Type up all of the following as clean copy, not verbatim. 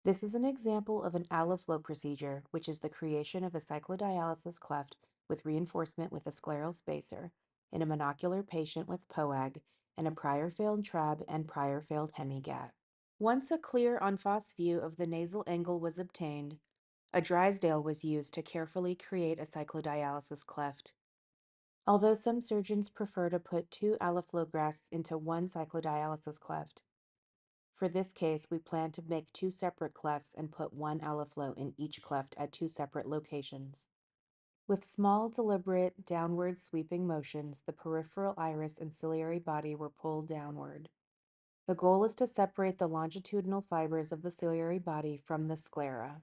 This is an example of an Alloflo procedure, which is the creation of a cyclodialysis cleft with reinforcement with a scleral spacer in a monocular patient with POAG and a prior failed trab and prior failed hemi-GATT. Once a clear en face view of the nasal angle was obtained, a Drysdale was used to carefully create a cyclodialysis cleft. Although some surgeons prefer to put two Alloflo grafts into one cyclodialysis cleft, for this case, we plan to make two separate clefts and put one Alloflo in each cleft at two separate locations. With small, deliberate, downward sweeping motions, the peripheral iris and ciliary body were pulled downward. The goal is to separate the longitudinal fibers of the ciliary body from the sclera.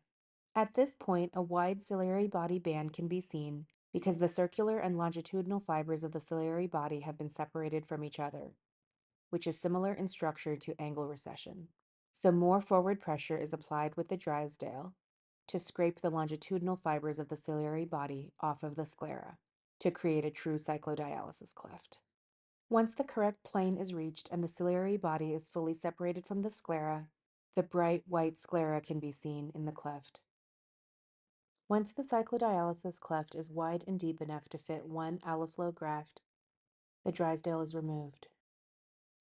At this point, a wide ciliary body band can be seen because the circular and longitudinal fibers of the ciliary body have been separated from each other, which is similar in structure to angle recession. So more forward pressure is applied with the Drysdale to scrape the longitudinal fibers of the ciliary body off of the sclera to create a true cyclodialysis cleft. Once the correct plane is reached and the ciliary body is fully separated from the sclera, the bright white sclera can be seen in the cleft. Once the cyclodialysis cleft is wide and deep enough to fit one Alloflo graft, the Drysdale is removed.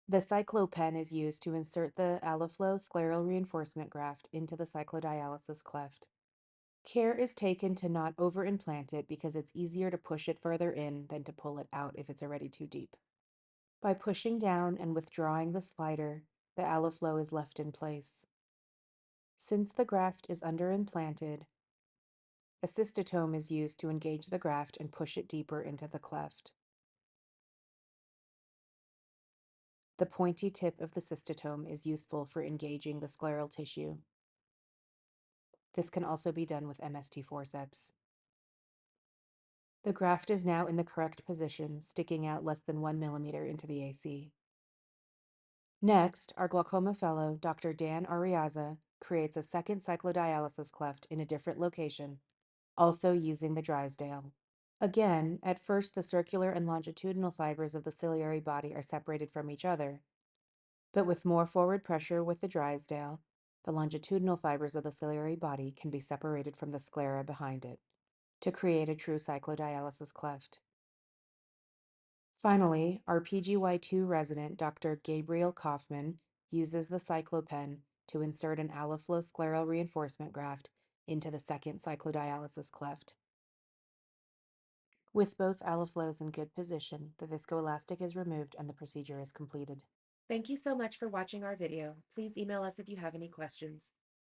The cyclopen is used to insert the Alloflo scleral reinforcement graft into the cyclodialysis cleft. Care is taken to not over-implant it because it's easier to push it further in than to pull it out if it's already too deep. By pushing down and withdrawing the slider, the Alloflo is left in place. Since the graft is under-implanted, a cystotome is used to engage the graft and push it deeper into the cleft. The pointy tip of the cystotome is useful for engaging the scleral tissue. This can also be done with MST forceps. The graft is now in the correct position, sticking out less than 1 millimeter into the AC. Next, our glaucoma fellow, Dr. Dan Ariaza, creates a second cyclodialysis cleft in a different location, also using the Drysdale. Again, at first the circular and longitudinal fibers of the ciliary body are separated from each other, but with more forward pressure with the Drysdale, the longitudinal fibers of the ciliary body can be separated from the sclera behind it to create a true cyclodialysis cleft. Finally, our PGY-2 resident, Dr. Gabriel Kaufman, uses the cyclopen to insert an Alloflo scleral reinforcement graft into the second cyclodialysis cleft. With both Alloflos in good position, the viscoelastic is removed and the procedure is completed. Thank you so much for watching our video. Please email us if you have any questions.